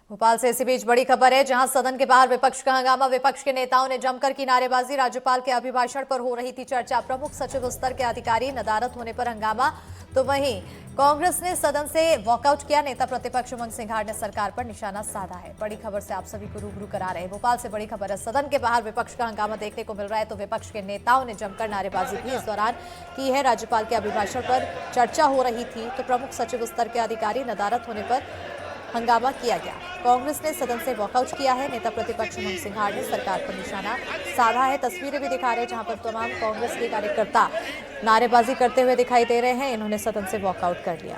भोपाल से इसी बीच बड़ी खबर है, जहां सदन के बाहर विपक्ष का हंगामा। विपक्ष के नेताओं ने जमकर की नारेबाजी। राज्यपाल के अभिभाषण पर हो रही थी चर्चा। प्रमुख सचिव स्तर के अधिकारी नदारद होने पर हंगामा। तो वहीं कांग्रेस ने सदन से वॉकआउट किया। नेता प्रतिपक्ष उमंग सिंघार ने सरकार पर निशाना साधा है। बड़ी खबर से आप सभी को रूबरू करा रहे हैं। भोपाल से बड़ी खबर है, सदन के बाहर विपक्ष का हंगामा देखने को मिल रहा है। तो विपक्ष के नेताओं ने जमकर नारेबाजी की। इस दौरान की है राज्यपाल के अभिभाषण पर चर्चा हो रही थी, तो प्रमुख सचिव स्तर के अधिकारी नदारद होने पर हंगामा किया गया। कांग्रेस ने सदन से वॉकआउट किया है। नेता प्रतिपक्ष उमंग सिंघार ने सरकार पर निशाना साधा है। तस्वीरें भी दिखा रहे हैं जहां पर तमाम कांग्रेस के कार्यकर्ता नारेबाजी करते हुए दिखाई दे रहे हैं। इन्होंने सदन से वॉकआउट कर लिया।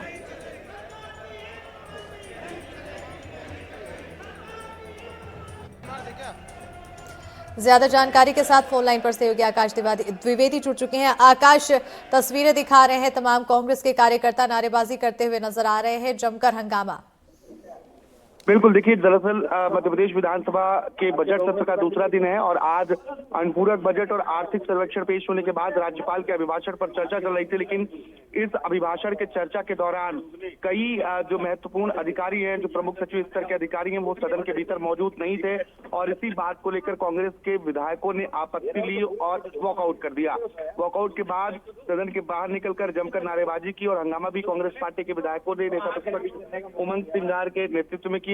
ज्यादा जानकारी के साथ फोन लाइन पर सहयोगी आकाश द्विवेदी जुड़ चुके हैं। आकाश, तस्वीरें दिखा रहे हैं, तमाम कांग्रेस के कार्यकर्ता नारेबाजी करते हुए नजर आ रहे हैं। जमकर हंगामा। बिल्कुल, देखिए दरअसल मध्य प्रदेश विधानसभा के बजट सत्र का दूसरा दिन है और आज अनुपूरक बजट और आर्थिक सर्वेक्षण पेश होने के बाद राज्यपाल के अभिभाषण पर चर्चा चल रही थी। लेकिन इस अभिभाषण के चर्चा के दौरान कई जो महत्वपूर्ण अधिकारी हैं, जो प्रमुख सचिव स्तर के अधिकारी हैं, वो सदन के भीतर मौजूद नहीं थे और इसी बात को लेकर कांग्रेस के विधायकों ने आपत्ति ली और वॉकआउट कर दिया। वॉकआउट के बाद सदन के बाहर निकलकर जमकर नारेबाजी की और हंगामा भी कांग्रेस पार्टी के विधायकों ने नेता प्रतिपक्ष उमंग सिंघार के नेतृत्व में किया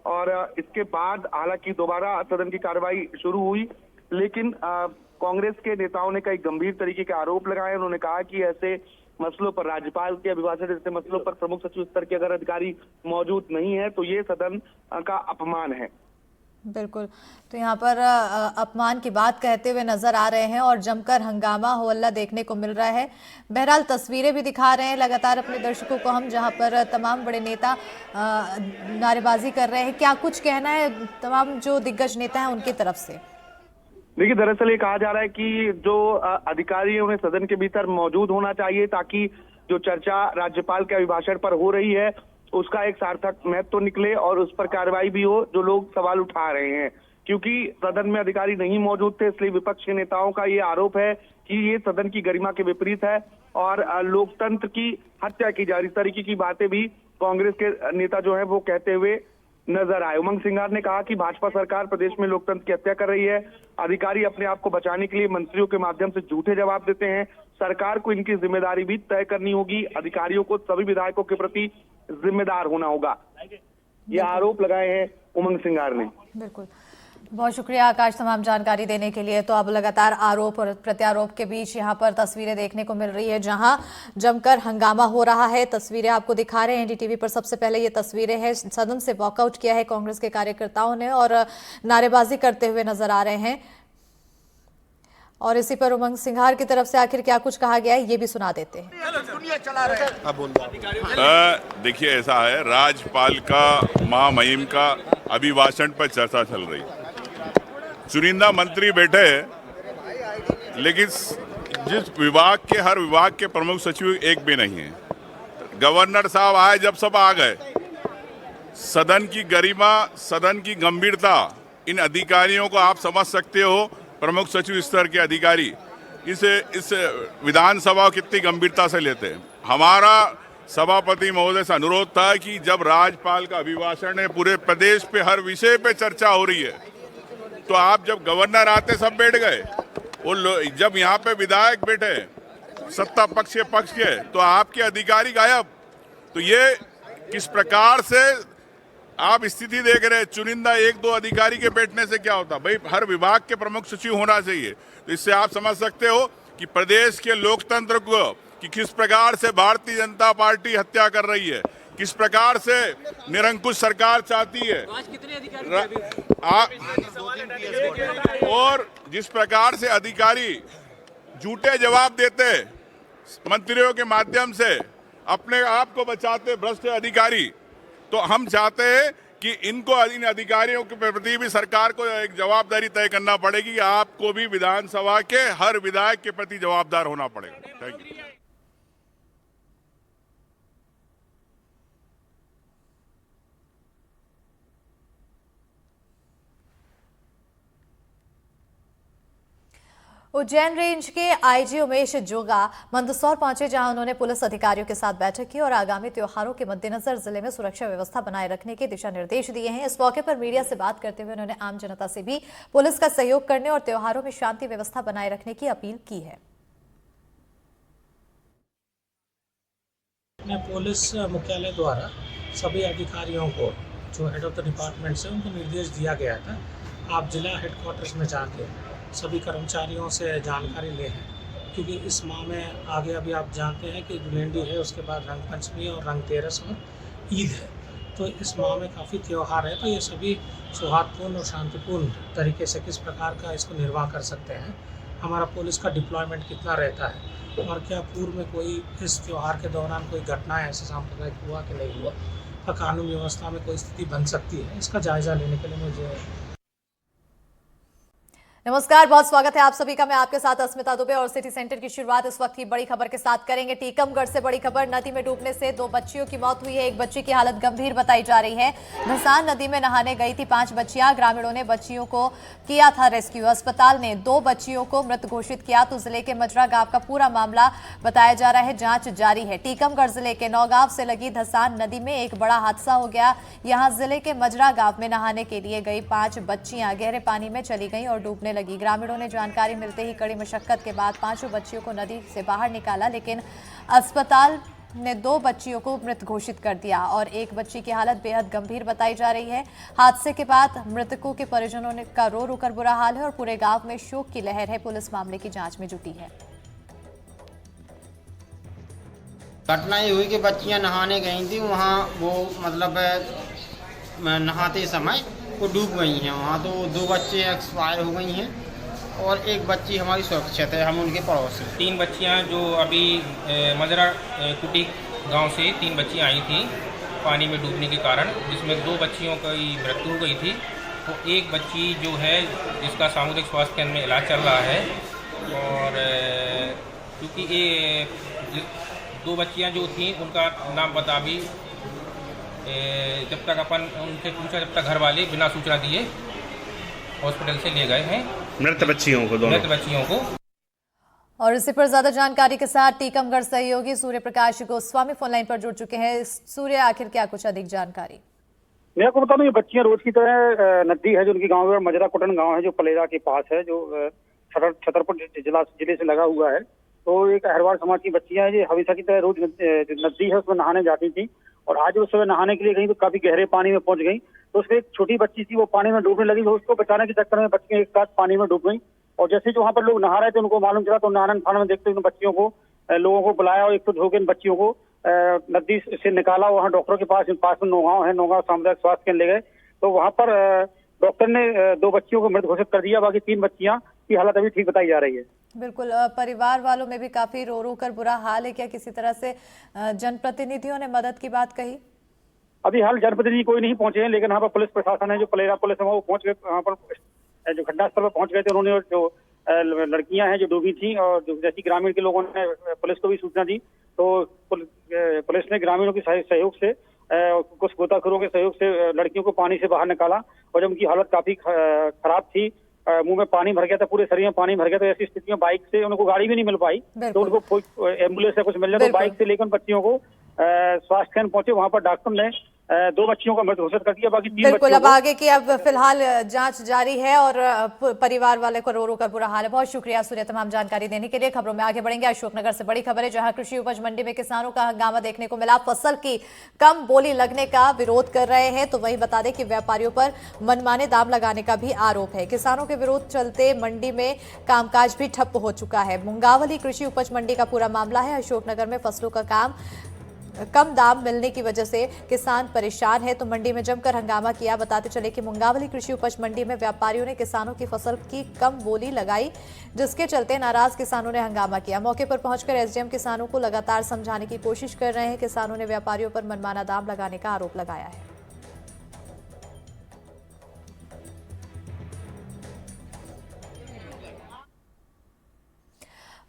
और इसके बाद हालांकि दोबारा सदन की कार्रवाई शुरू हुई। लेकिन कांग्रेस के नेताओं ने कई गंभीर तरीके के आरोप लगाए। उन्होंने कहा कि ऐसे मसलों पर, राज्यपाल के अभिभाषण जैसे मसलों पर प्रमुख सचिव स्तर के अगर अधिकारी मौजूद नहीं है तो ये सदन का अपमान है। बिल्कुल, तो यहाँ पर अपमान की बात कहते हुए नजर आ रहे हैं और जमकर हंगामा हो हल्ला देखने को मिल रहा है। बहरहाल तस्वीरें भी दिखा रहे हैं लगातार अपने दर्शकों को हम, जहाँ पर तमाम बड़े नेता नारेबाजी कर रहे हैं। क्या कुछ कहना है तमाम जो दिग्गज नेता हैं उनकी तरफ से? देखिए, दरअसल ये कहा जा रहा है कि जो अधिकारी है उन्हें सदन के भीतर मौजूद होना चाहिए ताकि जो चर्चा राज्यपाल के अभिभाषण पर हो रही है उसका एक सार्थक महत्व निकले और उस पर कार्रवाई भी हो जो लोग सवाल उठा रहे हैं। क्योंकि सदन में अधिकारी नहीं मौजूद थे, इसलिए विपक्ष के नेताओं का ये आरोप है कि ये सदन की गरिमा के विपरीत है और लोकतंत्र की हत्या की जा रही। इस तरीके की बातें भी कांग्रेस के नेता जो है वो कहते हुए नजर आए। उमंग सिंघार ने कहा कि भाजपा सरकार प्रदेश में लोकतंत्र की हत्या कर रही है। अधिकारी अपने आप को बचाने के लिए मंत्रियों के माध्यम से झूठे जवाब देते हैं। सरकार को इनकी जिम्मेदारी भी तय करनी होगी। अधिकारियों को सभी विधायकों के प्रति जिम्मेदार होना होगा, ये आरोप लगाए हैं उमंग सिंघार ने। बिल्कुल, बहुत शुक्रिया आकाश तमाम जानकारी देने के लिए। तो अब लगातार आरोप और प्रत्यारोप के बीच यहाँ पर तस्वीरें देखने को मिल रही है जहां जमकर हंगामा हो रहा है। तस्वीरें आपको दिखा रहे हैं एनडीटीवी पर। सबसे पहले ये तस्वीरें हैं, सदन से वॉकआउट किया है कांग्रेस के कार्यकर्ताओं ने और नारेबाजी करते हुए नजर आ रहे हैं। और इसी पर उमंग सिंघार की तरफ से आखिर क्या कुछ कहा गया है ये भी सुना देते हैं। देखिए, ऐसा है, राज्यपाल का महामहिम का अभिभाषण पर चर्चा चल रही। चुनिंदा मंत्री बैठे हैं लेकिन जिस विभाग के, हर विभाग के प्रमुख सचिव एक भी नहीं है। गवर्नर साहब आए जब सब आ गए। सदन की गरिमा, सदन की गंभीरता, इन अधिकारियों को आप समझ सकते हो। प्रमुख सचिव स्तर के अधिकारी इस विधानसभा को कितनी गंभीरता से लेते हैं। हमारा सभापति महोदय से अनुरोध था कि जब राज्यपाल का अभिभाषण है, पूरे प्रदेश पे हर विषय पे चर्चा हो रही है, तो आप जब गवर्नर आते सब बैठ गए, वो जब यहाँ पे विधायक बैठे सत्ता पक्ष के तो आपके अधिकारी गायब। तो ये किस प्रकार से आप स्थिति देख रहे हैं। चुनिंदा एक दो अधिकारी के बैठने से क्या होता भाई, हर विभाग के प्रमुख सचिव होना चाहिए। तो इससे आप समझ सकते हो कि प्रदेश के लोकतंत्र को कि किस प्रकार से भारतीय जनता पार्टी हत्या कर रही है, किस प्रकार से निरंकुश सरकार चाहती है। और जिस प्रकार से अधिकारी झूठे जवाब देते मंत्रियों के माध्यम से, अपने आप को बचाते भ्रष्ट अधिकारी, तो हम चाहते हैं कि इन अधिकारियों के प्रति भी सरकार को एक जवाबदारी तय करना पड़ेगी। आपको भी विधानसभा के हर विधायक के प्रति जवाबदार होना पड़ेगा। Thank you. उज्जैन रेंज के आईजी उमेश जोगा मंदसौर पहुंचे, जहां उन्होंने पुलिस अधिकारियों के साथ बैठक की और आगामी त्योहारों के मद्देनजर जिले में सुरक्षा व्यवस्था बनाए रखने के दिशा निर्देश दिए हैं। इस मौके पर मीडिया से बात करते हुए उन्होंने आम जनता से भी पुलिस का सहयोग करने और त्योहारों में शांति व्यवस्था बनाए रखने की अपील की है। पुलिस मुख्यालय द्वारा सभी अधिकारियों को जो हेड ऑफ द डिपार्टमेंट से उनको निर्देश दिया गया था, आप जिला हेडक्वार्टर्स में जाके सभी कर्मचारियों से जानकारी लें, क्योंकि इस माह में आगे अभी आप जानते हैं कि धुलेंडी है, उसके बाद रंग पंचमी और रंगतेरस और ईद है। तो इस माह में काफ़ी त्यौहार है, तो ये सभी सौहार्दपूर्ण और शांतिपूर्ण तरीके से किस प्रकार का इसको निर्वाह कर सकते हैं, हमारा पुलिस का डिप्लॉयमेंट कितना रहता है और क्या पूर्व में कोई इस त्यौहार के दौरान कोई घटना ऐसे सांप्रदायिक हुआ कि नहीं हुआ, और कानून व्यवस्था में कोई स्थिति बन सकती है, इसका जायजा लेने के लिए मुझे। नमस्कार, बहुत स्वागत है आप सभी का। मैं आपके साथ अस्मिता दुबे और सिटी सेंटर की शुरुआत इस वक्त की बड़ी खबर के साथ करेंगे। टीकमगढ़ से बड़ी खबर, नदी में डूबने से 2 बच्चियों की मौत हुई है। एक बच्ची की हालत गंभीर बताई जा रही है। धसान नदी में नहाने गई थी 5 बच्चियां। ग्रामीणों ने बच्चियों को किया था रेस्क्यू। अस्पताल ने 2 बच्चियों को मृत घोषित किया। तो जिले के मजरा गांव का पूरा मामला बताया जा रहा है, जांच जारी है। टीकमगढ़ जिले के नौगांव से लगी धसान नदी में एक बड़ा हादसा हो गया। यहां जिले के मजरा गांव में नहाने के लिए गई 5 बच्चियां गहरे पानी में चली गईं और डूबने लगी। ग्रामीणों ने जानकारी मिलते ही कड़ी मशक्कत के बाद 5 बच्चियों को नदी से बाहर निकाला, लेकिन अस्पताल ने 2 बच्चियों को मृत घोषित कर दिया और एक बच्ची की हालत बेहद गंभीर बताई जा रही है। हादसे के बाद मृतकों के परिजनों का रो रो कर बुरा हाल है और पूरे गांव में शोक की लहर है। पुलिस मामले की जांच में जुटी है। घटना ये हुई कि बच्चियां नहाने गई थी, वहाँ वो मतलब नहाते समय वो डूब गई हैं वहाँ, तो 2 बच्चे एक्सपायर हो गई हैं और एक बच्ची हमारी सुरक्षित है, हम उनके पड़ोसी। 3 बच्चियां जो अभी मजरा कुटी गांव से 3 बच्चियां आई थी पानी में डूबने के कारण, जिसमें 2 बच्चियों की मृत्यु हो गई थी। तो एक बच्ची जो है जिसका सामुदायिक स्वास्थ्य केंद्र में इलाज चल रहा है, और क्योंकि ये 2 बच्चियां जो थी उनका नाम बता भी जब तक अपन उनसे पूछा, जब तक घर वाले बिना सूचना दिए हॉस्पिटल से ले गए हैं मृत बच्चियों को। और इसी पर ज्यादा जानकारी के साथ टीकमगढ़ सहयोगी सूर्य प्रकाश गोस्वामी फोन लाइन पर जुड़ चुके हैं। सूर्य, आखिर क्या कुछ अधिक जानकारी? मैं आपको बता दूं, ये बच्चियां रोज की तरह नदी है जो उनकी गांव में मजरा कुटन गांव है जो पलेरा के पास है, जो छतरपुर जिले से लगा हुआ है। तो एक अहरवाल समाज की बच्चियां हैं, हमेशा की तरह रोज नदी है उसमें नहाने जाती थी और आज उस समय नहाने के लिए गई तो काफी गहरे पानी में पहुंच गई। तो उसमें एक छोटी बच्ची थी, वो पानी में डूबने लगी, तो उसको बचाने के चक्कर में बच्चियां एक साथ पानी में डूब गई। और जैसे जो वहाँ पर लोग नहा रहे थे उनको मालूम चला, तो नहान फान देखते हुए बच्चियों को लोगों को बुलाया और एक तो धोके इन बच्चियों को नदी से निकाला। वहाँ डॉक्टरों के पास में नौगांव है, नौगांव सामुदायिक स्वास्थ्य केंद्र ले गए। तो वहाँ पर डॉक्टर ने 2 बच्चियों को मृत घोषित कर दिया, बाकी 3 बच्चियां की हालत अभी ठीक बताई जा रही है। बिल्कुल, परिवार वालों में भी काफी रो रो कर बुरा हाल है। क्या किसी तरह से जनप्रतिनिधियों ने मदद की बात कही? अभी हाल जनप्रतिनिधि कोई नहीं पहुंचे हैं, लेकिन यहाँ पर पुलिस प्रशासन है, जो पलेरा पुलिस है वो पहुंच गए, वहाँ पर जो घटनास्थल पर पहुंच गए थे। उन्होंने जो लड़कियां हैं जो डूबी थी और जो जैसी ग्रामीण के लोगों ने पुलिस को भी सूचना दी, तो पुलिस ने ग्रामीणों के सहयोग से कुछ गोताखोरों के सहयोग से लड़कियों को पानी से बाहर निकाला। और जब उनकी हालत काफी खराब थी, मुंह में पानी भर गया था, पूरे शरीर में पानी भर गया, तो ऐसी स्थिति में बाइक से उनको गाड़ी भी नहीं मिल पाई, तो उनको कोई एम्बुलेंस या कुछ मिल जाए, तो बाइक से लेकर बच्चियों को स्वास्थ्य केंद्र पहुंचे। वहां पर डॉक्टर ने 2 बच्चियों का मृत घोषित कर दिया, बाकी 3 बिल्कुल। अब आगे की अब फिलहाल जांच जारी है और परिवार वाले को रो रो कर बुरा हाल है। बहुत शुक्रिया सूर्य तमाम जानकारी देने के लिए। खबरों में आगे बढ़ेंगे। अशोकनगर से बड़ी खबर है, जहां कृषि उपज मंडी में किसानों का हंगामा देखने को मिला। फसल की कम बोली लगने का विरोध कर रहे हैं, तो वहीं बता दें कि व्यापारियों पर मनमाने दाम लगाने का भी आरोप है। किसानों के विरोध चलते मंडी में कामकाज भी ठप हो चुका है। मुंगावली कृषि उपज मंडी का पूरा मामला है। अशोकनगर में फसलों का कम दाम मिलने की वजह से किसान परेशान है, तो मंडी में जमकर हंगामा किया। बताते चले कि मुंगावली कृषि उपज मंडी में व्यापारियों ने किसानों की फसल की कम बोली लगाई, जिसके चलते नाराज किसानों ने हंगामा किया। मौके पर पहुंचकर एसडीएम किसानों को लगातार समझाने की कोशिश कर रहे हैं। किसानों ने व्यापारियों पर मनमाना दाम लगाने का आरोप लगाया है।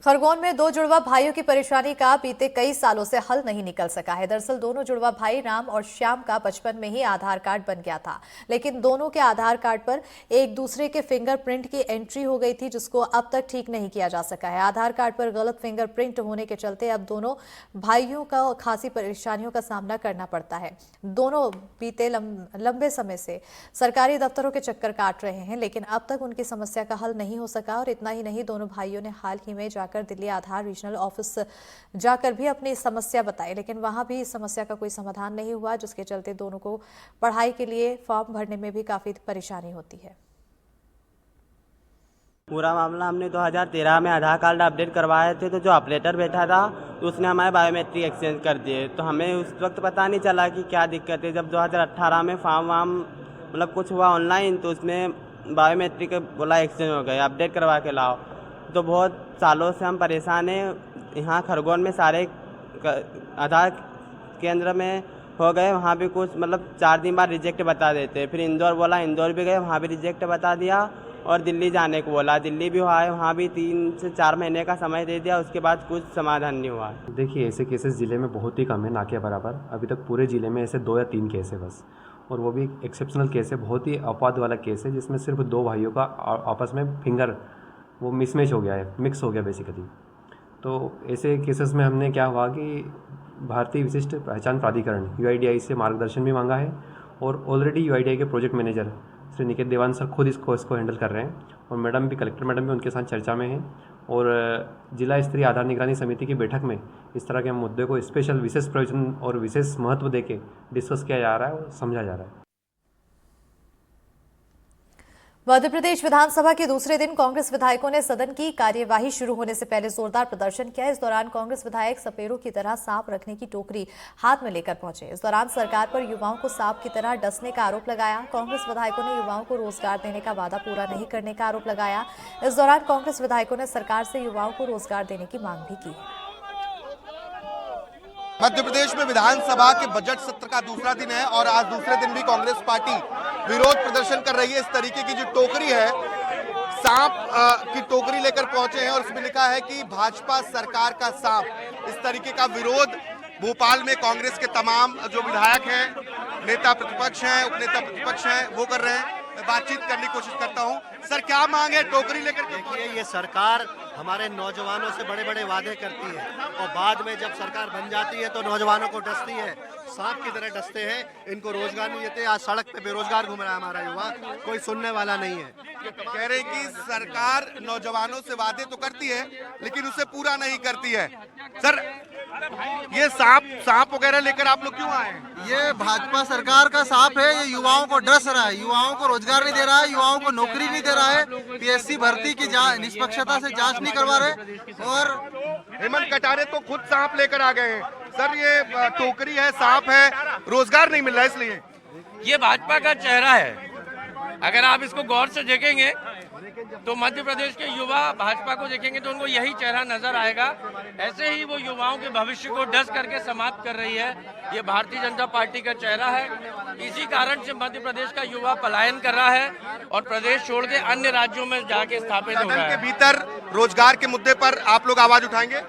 खरगोन में दो जुड़वा भाइयों की परेशानी का बीते कई सालों से हल नहीं निकल सका है। दरअसल दोनों जुड़वा भाई राम और श्याम का बचपन में ही आधार कार्ड बन गया था, लेकिन दोनों के आधार कार्ड पर एक दूसरे के फिंगरप्रिंट की एंट्री हो गई थी, जिसको अब तक ठीक नहीं किया जा सका है। आधार कार्ड पर गलत फिंगरप्रिंट होने के चलते अब दोनों भाइयों का खासी परेशानियों का सामना करना पड़ता है। दोनों बीते लंबे समय से सरकारी दफ्तरों के चक्कर काट रहे हैं, लेकिन अब तक उनकी समस्या का हल नहीं हो सका। और इतना ही नहीं, दोनों भाइयों ने हाल ही में जाकर दिल्ली आधार रीजनल ऑफिस जाकर भी अपनी समस्या बताई, लेकिन वहां भी इस समस्या का कोई समाधान नहीं हुआ, जिसके चलते दोनों को पढ़ाई के लिए फॉर्म भरने में भी काफी परेशानी होती है। पूरा मामला हमने 2013 में आधार कार्ड अपडेट करवाए थे, तो जो ऑपरेटर बैठा था तो उसने हमारे बायोमेट्रिक एक्सचेंज कर दिए, तो हमें उस वक्त पता नहीं चला कि क्या दिक्कत है। जब 2018 में फॉर्म वाम मतलब कुछ हुआ ऑनलाइन, तो उसमें बायोमेट्रिक बोला एक्सचेंज हो गए, अपडेट करवा के लाओ। तो बहुत सालों से हम परेशान हैं। यहाँ खरगोन में सारे आधार केंद्र में हो गए, वहाँ भी कुछ मतलब 4 दिन बाद रिजेक्ट बता देते। फिर इंदौर बोला, इंदौर भी गए, वहाँ भी रिजेक्ट बता दिया। और दिल्ली जाने को बोला, दिल्ली भी हुआ है, वहाँ भी 3 से 4 महीने का समय दे दिया, उसके बाद कुछ समाधान नहीं हुआ। देखिए, ऐसे केसेस ज़िले में बहुत ही कम है, ना के बराबर। अभी तक पूरे ज़िले में ऐसे 2 या 3 केस है बस, और वो भी एक्सेप्शनल केस है, बहुत ही अपवाद वाला केस है, जिसमें सिर्फ 2 भाइयों का आपस में फिंगर वो मिसमैच हो गया है, मिक्स हो गया बेसिकली। तो ऐसे केसेस में हमने क्या हुआ कि भारतीय विशिष्ट पहचान प्राधिकरण UIDAI से मार्गदर्शन भी मांगा है, और ऑलरेडी UIDAI के प्रोजेक्ट मैनेजर श्री निकेत देवान सर खुद इसको हैंडल कर रहे हैं, और मैडम भी, कलेक्टर मैडम भी उनके साथ चर्चा में हैं। और जिला स्तरीय आधार निगरानी समिति की बैठक में इस तरह के मुद्दे को स्पेशल विशेष प्रयोजन और विशेष महत्व देके डिस्कस किया जा रहा है और समझा जा रहा है। मध्य प्रदेश विधानसभा के दूसरे दिन कांग्रेस विधायकों ने सदन की कार्यवाही शुरू होने से पहले जोरदार प्रदर्शन किया। इस दौरान कांग्रेस विधायक सपेरों की तरह सांप रखने की टोकरी हाथ में लेकर पहुंचे। इस दौरान सरकार पर युवाओं को सांप की तरह डसने का आरोप लगाया। कांग्रेस विधायकों ने युवाओं को रोजगार देने का वादा पूरा नहीं करने का आरोप लगाया। इस दौरान कांग्रेस विधायकों ने सरकार से युवाओं को रोजगार देने की मांग भी की है। मध्य प्रदेश में विधानसभा के बजट सत्र का दूसरा दिन है, और आज दूसरे दिन भी कांग्रेस पार्टी विरोध प्रदर्शन कर रही है। इस तरीके की जो टोकरी है, सांप की टोकरी लेकर पहुंचे हैं, और इसमें लिखा है कि भाजपा सरकार का सांप। इस तरीके का विरोध भोपाल में कांग्रेस के तमाम जो विधायक हैं, नेता प्रतिपक्ष हैं, उपनेता प्रतिपक्ष हैं, वो कर रहे हैं। मैं बातचीत करने की कोशिश करता हूं। सर, क्या मांग है टोकरी लेकर? देखिए, ये सरकार हमारे नौजवानों से बड़े बड़े वादे करती है, और बाद में जब सरकार बन जाती है तो नौजवानों को डसती है, सांप की तरह डसते हैं, इनको रोजगार नहीं देते। आज सड़क पे बेरोजगार घूम रहा है हमारा युवा, कोई सुनने वाला नहीं है। कह रहे कि सरकार नौजवानों से वादे तो करती है, लेकिन उसे पूरा नहीं करती है। सर, ये सांप वगैरह लेकर आप लोग क्यों आए? ये भाजपा सरकार का सांप है, ये युवाओं को डस रहा है, युवाओं को रोजगार नहीं दे रहा है, युवाओं को नौकरी नहीं दे रहा है, PSC भर्ती की निष्पक्षता से जांच नहीं करवा रहे। और हेमंत कटारे तो खुद सांप लेकर आ गए हैं। सर, ये टोकरी है, सांप है, रोजगार नहीं मिल रहा है, इसलिए ये भाजपा का चेहरा है। अगर आप इसको गौर से देखेंगे तो मध्य प्रदेश के युवा भाजपा को देखेंगे तो उनको यही चेहरा नजर आएगा। ऐसे ही वो युवाओं के भविष्य को डस करके समाप्त कर रही है। ये भारतीय जनता पार्टी का चेहरा है। इसी कारण से मध्य प्रदेश का युवा पलायन कर रहा है और प्रदेश छोड़ के अन्य राज्यों में जाके स्थापित हो रहा है। सदन के भीतर रोजगार के मुद्दे पर आप लोग आवाज उठाएंगे?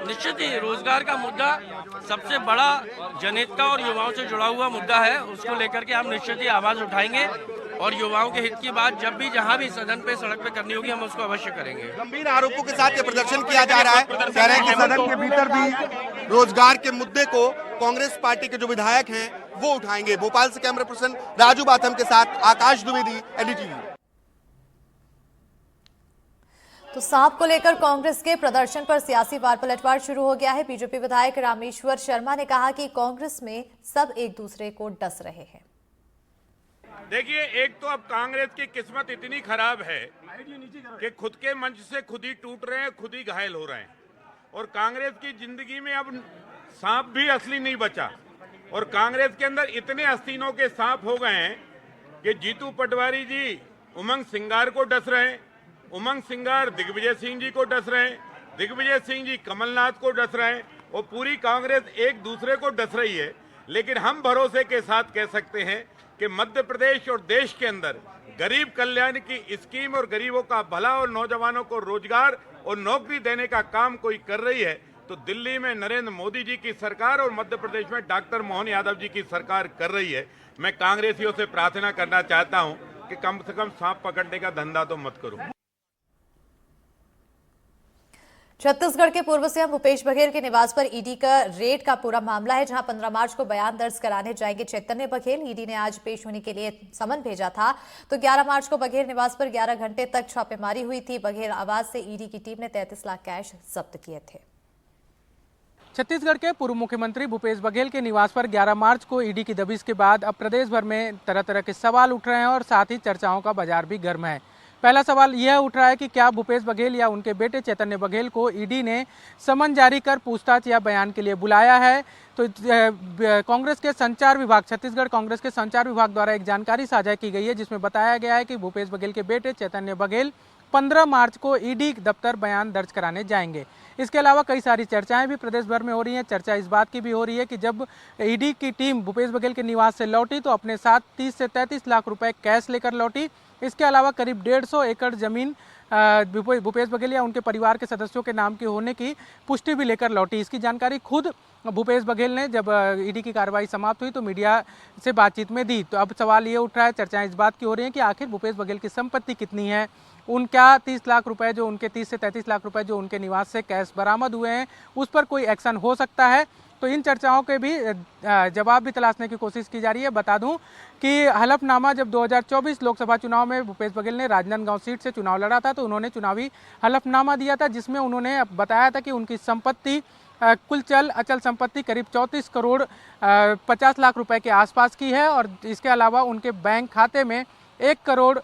निश्चित ही रोजगार का मुद्दा सबसे बड़ा जनहित का और युवाओं से जुड़ा हुआ मुद्दा है। उसको लेकर के हम निश्चित ही आवाज उठाएंगे, और युवाओं के हित की बात जब भी जहां भी सदन पे सड़क पे करनी होगी हम उसको अवश्य करेंगे। गंभीर आरोपों के साथ ये प्रदर्शन किया जा रहा है। कह रहे हैं कि सदन के भीतर भी रोजगार के मुद्दे को कांग्रेस पार्टी के जो विधायक हैं वो उठाएंगे। भोपाल से कैमरा पर्सन राजू बाथम के साथ आकाश द्विवेदी, NDTV। तो सांप को लेकर कांग्रेस के प्रदर्शन पर सियासी वार पलटवार शुरू हो गया है। बीजेपी विधायक रामेश्वर शर्मा ने कहा कि कांग्रेस में सब एक दूसरे को डस रहे हैं। देखिए, एक तो अब कांग्रेस की किस्मत इतनी खराब है कि खुद के मंच से खुद ही टूट रहे हैं, खुद ही घायल हो रहे हैं, और कांग्रेस की जिंदगी में अब सांप भी असली नहीं बचा, और कांग्रेस के अंदर इतने आस्तीनों के सांप हो गए हैं कि जीतू पटवारी जी उमंग सिंगार को डस रहे हैं, उमंग सिंगार दिग्विजय सिंह जी को डस रहे हैं, दिग्विजय सिंह जी कमलनाथ को डस रहे हैं, और पूरी कांग्रेस एक दूसरे को डस रही है। लेकिन हम भरोसे के साथ कह सकते हैं कि मध्य प्रदेश और देश के अंदर गरीब कल्याण की स्कीम और गरीबों का भला और नौजवानों को रोजगार और नौकरी देने का काम कोई कर रही है तो दिल्ली में नरेंद्र मोदी जी की सरकार और मध्य प्रदेश में डॉक्टर मोहन यादव जी की सरकार कर रही है। मैं कांग्रेसियों से प्रार्थना करना चाहता हूं कि कम से कम सांप पकड़ने का धंधा तो मत करो। छत्तीसगढ़ के पूर्व सीएम भूपेश बघेल के निवास पर ईडी का रेड का पूरा मामला है, जहां 15 मार्च को बयान दर्ज कराने जाएंगे चैतन्य बघेल। ईडी ने आज पेश होने के लिए समन भेजा था तो 11 मार्च को बघेल निवास पर 11 घंटे तक छापेमारी हुई थी। बघेल आवास से ईडी की टीम ने 33 लाख कैश जब्त किए थे। छत्तीसगढ़ के पूर्व मुख्यमंत्री भूपेश बघेल के निवास पर 11 मार्च को ईडी की दबिश के बाद अब प्रदेश भर में तरह तरह के सवाल उठ रहे हैं और साथ ही चर्चाओं का बाजार भी गर्म है। पहला सवाल यह उठ रहा है कि क्या भूपेश बघेल या उनके बेटे चैतन्य बघेल को ईडी ने समन जारी कर पूछताछ या बयान के लिए बुलाया है। तो कांग्रेस के संचार विभाग, छत्तीसगढ़ कांग्रेस के संचार विभाग द्वारा एक जानकारी साझा की गई है जिसमें बताया गया है कि भूपेश बघेल के बेटे चैतन्य बघेल 15 मार्च को ईडी दफ्तर बयान दर्ज कराने जाएंगे। इसके अलावा कई सारी चर्चाएं भी प्रदेश भर में हो रही हैं। चर्चा इस बात की भी हो रही है कि जब ईडी की टीम भूपेश बघेल के निवास से लौटी तो अपने साथ 30 से 33 लाख रुपए कैश लेकर लौटी। इसके अलावा करीब 150 एकड़ जमीन भूपेश बघेल या उनके परिवार के सदस्यों के नाम की होने की पुष्टि भी लेकर लौटी। इसकी जानकारी खुद भूपेश बघेल ने जब ईडी की कार्रवाई समाप्त हुई तो मीडिया से बातचीत में दी। तो अब सवाल ये उठ रहा है, चर्चाएं इस बात की हो रही हैं कि आखिर भूपेश बघेल की संपत्ति कितनी है, उनका 30 लाख रुपए जो उनके 30 से 33 लाख रुपए जो उनके निवास से कैश बरामद हुए हैं उस पर कोई एक्शन हो सकता है। तो इन चर्चाओं के भी जवाब भी तलाशने की कोशिश की जा रही है। बता दूं कि हलफनामा जब 2024 लोकसभा चुनाव में भूपेश बघेल ने राजनांदगांव सीट से चुनाव लड़ा था तो उन्होंने चुनावी हलफनामा दिया था जिसमें उन्होंने बताया था कि उनकी संपत्ति कुल चल अचल संपत्ति करीब 34 करोड़ 50 लाख रुपए के आसपास की है और इसके अलावा उनके बैंक खाते में 1 करोड़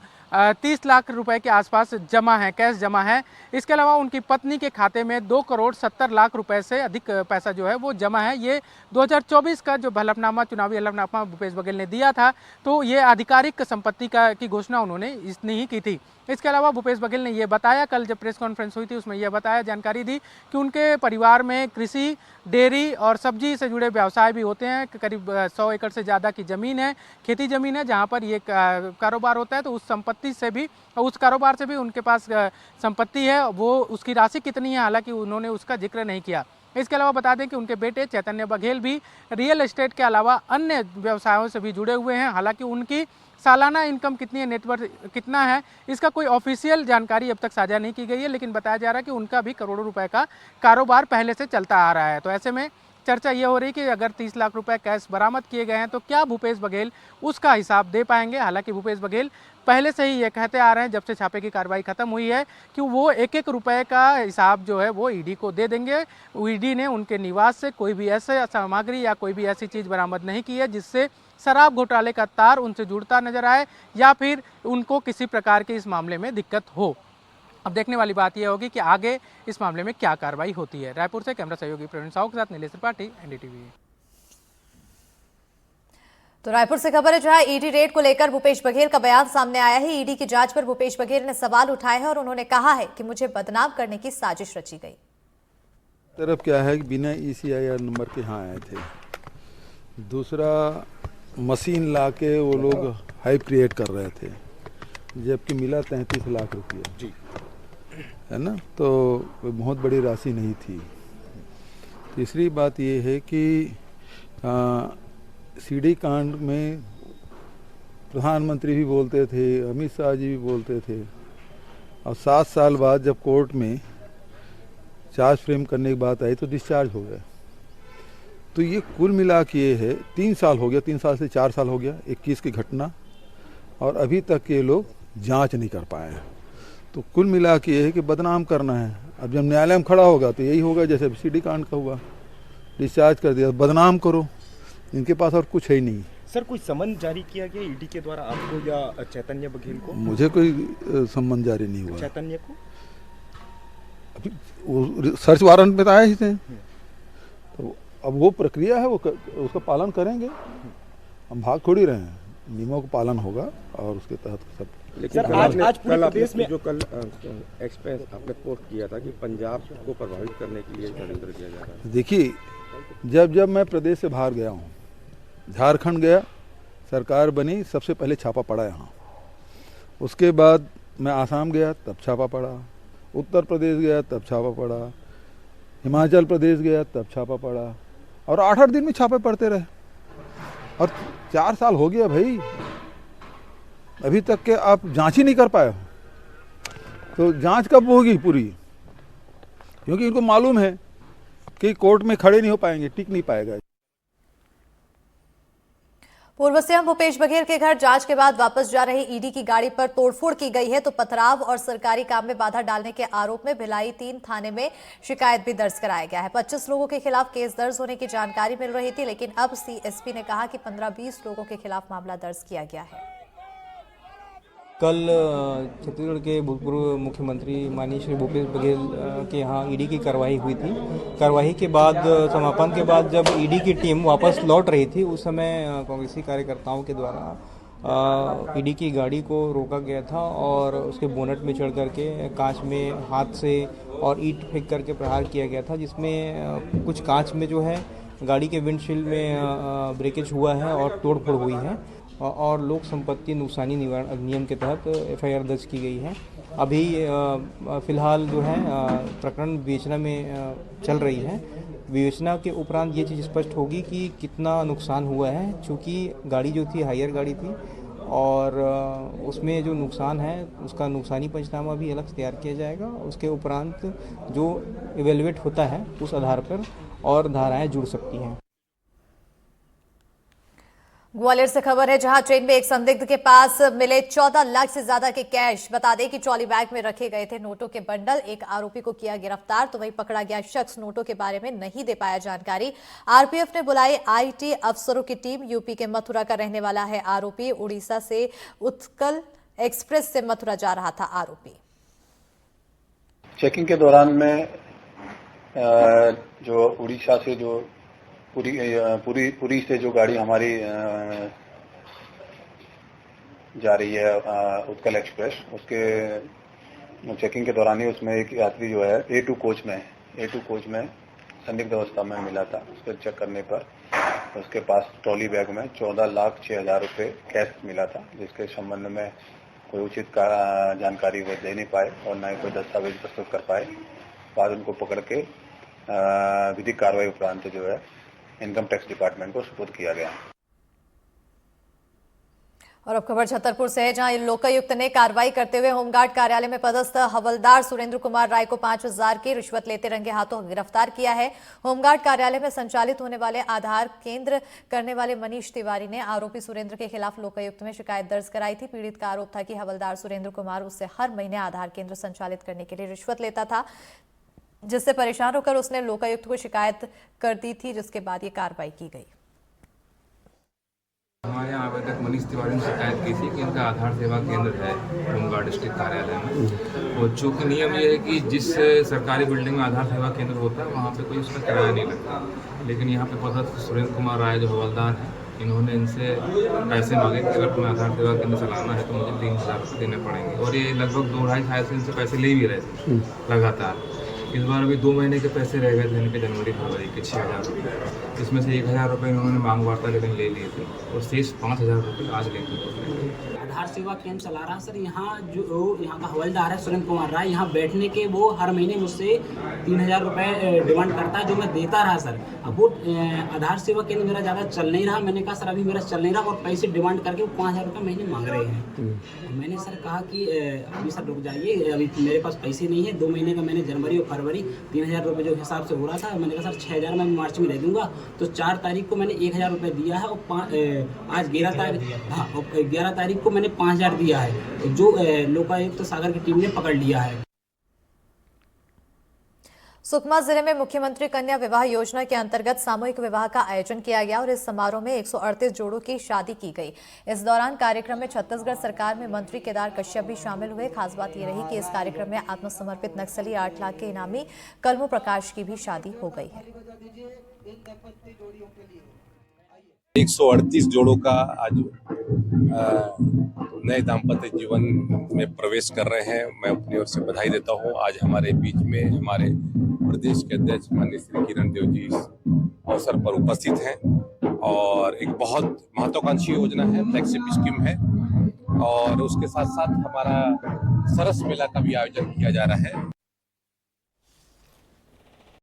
30 लाख रुपए के आसपास जमा है, कैश जमा है। इसके अलावा उनकी पत्नी के खाते में 2 करोड़ 70 लाख रुपए से अधिक पैसा जो है वो जमा है। ये 2024 का जो हलफनामा, चुनावी हलफनामा भूपेश बघेल ने दिया था तो ये आधिकारिक संपत्ति की घोषणा उन्होंने इतनी ही की थी। इसके अलावा भूपेश बघेल ने ये बताया, कल जब प्रेस कॉन्फ्रेंस हुई थी उसमें यह बताया, जानकारी दी कि उनके परिवार में कृषि, डेयरी और सब्जी से जुड़े व्यवसाय भी होते हैं। करीब 100 एकड़ से ज़्यादा की ज़मीन है, खेती ज़मीन है जहाँ पर ये कारोबार होता है। तो उस संपत्ति से भी, उस कारोबार से भी उनके पास संपत्ति है। वो उसकी राशि कितनी है हालांकि उन्होंने उसका जिक्र नहीं किया। इसके अलावा बता दें कि उनके बेटे चैतन्य बघेल भी रियल एस्टेट के अलावा अन्य व्यवसायों से भी जुड़े हुए हैं। हालांकि उनकी सालाना इनकम कितनी है, नेटवर्थ कितना है, इसका कोई ऑफिशियल जानकारी अब तक साझा नहीं की गई है, लेकिन बताया जा रहा है कि उनका भी करोड़ों रुपए का कारोबार पहले से चलता आ रहा है। तो ऐसे में चर्चा ये हो रही है कि अगर 30 लाख रुपए कैश बरामद किए गए हैं तो क्या भूपेश बघेल उसका हिसाब दे पाएंगे। हालांकि भूपेश बघेल पहले से ही ये कहते आ रहे हैं जब से छापे की कार्रवाई खत्म हुई है कि वो एक एक रुपए का हिसाब जो है वो ईडी को दे देंगे। ईडी ने उनके निवास से कोई भी ऐसे सामग्री या कोई भी ऐसी चीज़ बरामद नहीं की है जिससे शराब घोटाले का तार उनसे जुड़ता नजर आए या फिर उनको किसी प्रकार की इस मामले में दिक्कत हो। अब देखने वाली बात यह होगी कि आगे इस मामले में क्या कार्रवाई होती है। रायपुर से कैमरा सहयोगी प्रवीण साहू के साथ नीलेश त्रिपाठी, एनडीटीवी। तो रायपुर से खबर है जहां ईडी रेड को लेकर भूपेश बघेल का बयान सामने आया है। ईडी की जांच पर भूपेश बघेल ने सवाल उठाए हैं और उन्होंने कहा है कि मुझे बदनाम करने की साजिश रची गई। तरफ क्या है कि बिना ECIR नंबर के यहाँ आए थे। दूसरा, मशीन ला के वो लोग हाइप क्रिएट कर रहे थे जबकि मिला 33 लाख रुपया जी, है ना। तो बहुत बड़ी राशि नहीं थी। तीसरी बात ये है कि सीडी कांड में प्रधानमंत्री भी बोलते थे, अमित शाह जी भी बोलते थे और 7 साल बाद जब कोर्ट में चार्ज फ्रेम करने की बात आई तो डिस्चार्ज हो गए। तो ये कुल मिला के ये है 3 साल हो गया, 3 साल से 4 साल हो गया 21 की घटना और अभी तक ये लोग जांच नहीं कर पाए हैं। तो कुल मिला के ये है कि बदनाम करना है। अब जब न्यायालय में खड़ा होगा तो यही होगा जैसे सीडी कांड का हुआ, डिस्चार्ज कर दिया, बदनाम करो। इनके पास और कुछ है ही नहीं। सर, कोई समन जारी किया गया ईडी के द्वारा आपको या चैतन्य बघेल को? मुझे कोई समन जारी नहीं हुआ। चैतन्य को अभी वो सर्च वारंट में तो आए ही थे। तो अब वो प्रक्रिया है, वो उसका पालन करेंगे। हम भाग थोड़ी रहे हैं, नियमों का पालन होगा और उसके तहत सब। लेकिन सर, आज पूरे प्रदेश में जो कल एक्सप्रेस आपने पोस्ट किया था कि पंजाब को प्रभावित करने के लिए षड्यंत्र किया जा रहा है। देखिए, जब मैं प्रदेश से बाहर गया हूँ, झारखंड गया, सरकार बनी सबसे पहले छापा पड़ा यहाँ। उसके बाद मैं आसाम गया तब छापा पड़ा, उत्तर प्रदेश गया तब छापा पड़ा, हिमाचल प्रदेश गया तब छापा पड़ा, और 8-8 दिन में छापे पड़ते रहे। और 4 साल हो गया भाई, अभी तक के आप जांच ही नहीं कर पाए। तो जांच कब होगी पूरी? क्योंकि इनको मालूम है कि कोर्ट में खड़े नहीं हो पाएंगे, टिक नहीं पाएगा। पूर्व सीएम भूपेश बघेल के घर जांच के बाद वापस जा रही ईडी की गाड़ी पर तोड़फोड़ की गई है, तो पथराव और सरकारी काम में बाधा डालने के आरोप में भिलाई 3 थाने में शिकायत भी दर्ज कराया गया है। 25 लोगों के खिलाफ केस दर्ज होने की जानकारी मिल रही थी, लेकिन अब सीएसपी ने कहा कि 15-20 लोगों के खिलाफ मामला दर्ज किया गया है। कल छत्तीसगढ़ के भूतपूर्व मुख्यमंत्री माननीय श्री भूपेश बघेल के यहाँ ईडी की कार्रवाई हुई थी। कार्रवाई के बाद, समापन के बाद जब ईडी की टीम वापस लौट रही थी, उस समय कांग्रेसी कार्यकर्ताओं के द्वारा ईडी की गाड़ी को रोका गया था और उसके बोनट में चढ़ करके कांच में हाथ से और ईंट फेंक करके प्रहार किया गया था, जिसमें कुछ कांच में जो है गाड़ी के विंडशील्ड में ब्रेकेज हुआ है और तोड़फोड़ हुई है और लोक संपत्ति नुकसानी निवारण अधिनियम के तहत एफआईआर दर्ज की गई है। अभी फिलहाल जो है प्रकरण विवेचना में चल रही है। विवेचना के उपरांत ये चीज़ स्पष्ट होगी कि कितना नुकसान हुआ है, क्योंकि गाड़ी जो थी हायर गाड़ी थी और उसमें जो नुकसान है उसका नुकसानी पंचनामा भी अलग से तैयार किया जाएगा। उसके उपरांत जो इवेलुएट होता है उस आधार पर और धाराएं जुड़ सकती हैं। ग्वालियर से खबर है, जहां ट्रेन में एक संदिग्ध के पास मिले 14 लाख से ज्यादा के कैश। बता दें कि ट्रॉली बैग में रखे गए थे नोटों के बंडल। एक आरोपी को किया गिरफ्तार, तो वहीं पकड़ा गया शख्स नोटों के बारे में नहीं दे पाया जानकारी। आरपीएफ ने बुलाई आईटी अफसरों की टीम। यूपी के मथुरा का रहने वाला है आरोपी। उड़ीसा से उत्कल एक्सप्रेस से मथुरा जा रहा था आरोपी। चेकिंग के दौरान में जो उड़ीसा से जो पूरी से जो गाड़ी हमारी जा रही है उत्कल एक्सप्रेस, उसके चेकिंग के दौरान ही उसमें एक यात्री जो है A2 कोच में संदिग्ध अवस्था में मिला था। उसको चेक करने पर उसके पास ट्रॉली बैग में 14,06,000 रुपये कैश मिला था, जिसके संबंध में कोई उचित जानकारी वो दे नहीं पाए और न ही कोई दस्तावेज प्रस्तुत कर पाए। बाद उनको पकड़ के विधिक कार्रवाई उपरांत जो है इनकम टैक्स डिपार्टमेंट को सुपुर्द किया गया। और अब खबर छतरपुर से है, जहां लोकायुक्त ने कार्रवाई करते हुए होमगार्ड कार्यालय में पदस्थ हवलदार सुरेंद्र कुमार राय को 5,000 की रिश्वत लेते रंगे हाथों गिरफ्तार किया है। होमगार्ड कार्यालय में संचालित होने वाले आधार केंद्र करने वाले मनीष तिवारी ने आरोपी सुरेंद्र के खिलाफ लोकायुक्त में शिकायत दर्ज कराई थी। पीड़ित का आरोप था कि हवलदार सुरेंद्र कुमार उससे हर महीने आधार केंद्र संचालित करने के लिए रिश्वत लेता था, जिससे परेशान होकर उसने लोकायुक्त को शिकायत कर दी थी, जिसके बाद ये कार्रवाई की गई। हमारे यहाँ आवेदक मनीष तिवारी ने शिकायत की थी कि इनका आधार सेवा केंद्र है होमगार्ड डिस्ट्रिक्ट कार्यालय में। और चूँकि नियम ये है कि जिस सरकारी बिल्डिंग में आधार सेवा केंद्र होता है वहाँ पे कोई उसका किराया नहीं लगता, लेकिन यहाँ पे पदस्थ सुरेंद्र कुमार राय जो हवलदार हैं, इन्होंने इनसे पैसे मांगे कि अगर तुम्हें आधार सेवा केंद्र चलाना है तो मुझे 3,000 रुपये देने पड़ेंगे। और ये लगभग 2-2.5 साल से इनसे पैसे ले भी रहे थे लगातार। इस बार अभी 2 महीने के पैसे रह गए थे इनके जनवरी-फरवरी के 6,000 रुपये। इसमें से 1,000 रुपये इन्होंने मांग वार्ता लेकिन ले लिए थे और शेष 5,000 रुपये आज लेंगे। आधार सेवा केंद्र चला रहा सर, यहाँ जो यहाँ का हवलदार है सुरेंद्र कुमार राय, यहाँ बैठने के वो हर महीने मुझसे 3,000 रुपये डिमांड करता है, जो मैं देता रहा सर। अब वो आधार सेवा केंद्र मेरा ज़्यादा चल नहीं रहा। मैंने कहा सर अभी मेरा चल नहीं रहा और पैसे डिमांड करके वो 5,000 रुपये महीने मांग रहे हैं। मैंने सर कहा कि अभी सर रुक जाइए, अभी मेरे पास पैसे नहीं है। 2 महीने का मैंने जनवरी और फरवरी 3,000 रुपये जो हिसाब से हो रहा था, मैंने कहा सर 6,000 मैं मार्च में दे दूंगा। तो 4 तारीख को मैंने 1,000 रुपये दिया है और आज 11 तारीख को मैंने 5,000 दिया है, जो लोकायुक्त सागर की टीम ने पकड़ लिया है। सुकमा जिले में मुख्यमंत्री कन्या विवाह योजना के अंतर्गत सामूहिक विवाह का आयोजन किया गया और इस समारोह में 138 जोड़ों की शादी की गई। इस दौरान कार्यक्रम में छत्तीसगढ़ सरकार में मंत्री केदार कश्यप भी शामिल हुए। खास बात यह रही कि इस कार्यक्रम में आत्मसमर्पित नक्सली 8 लाख के इनामी कलमू प्रकाश की भी शादी हो गई है। 138 जोड़ों का आज नए दाम्पत्य जीवन में प्रवेश कर रहे हैं। मैं अपनी ओर से बधाई देता हूं। आज हमारे बीच में हमारे प्रदेश के अध्यक्ष माननीय श्री किरण देव जी इस अवसर पर उपस्थित हैं और एक बहुत महत्वाकांक्षी योजना है, फ्लैगशिप स्कीम है। और उसके साथ साथ हमारा सरस मेला का भी आयोजन किया जा रहा है।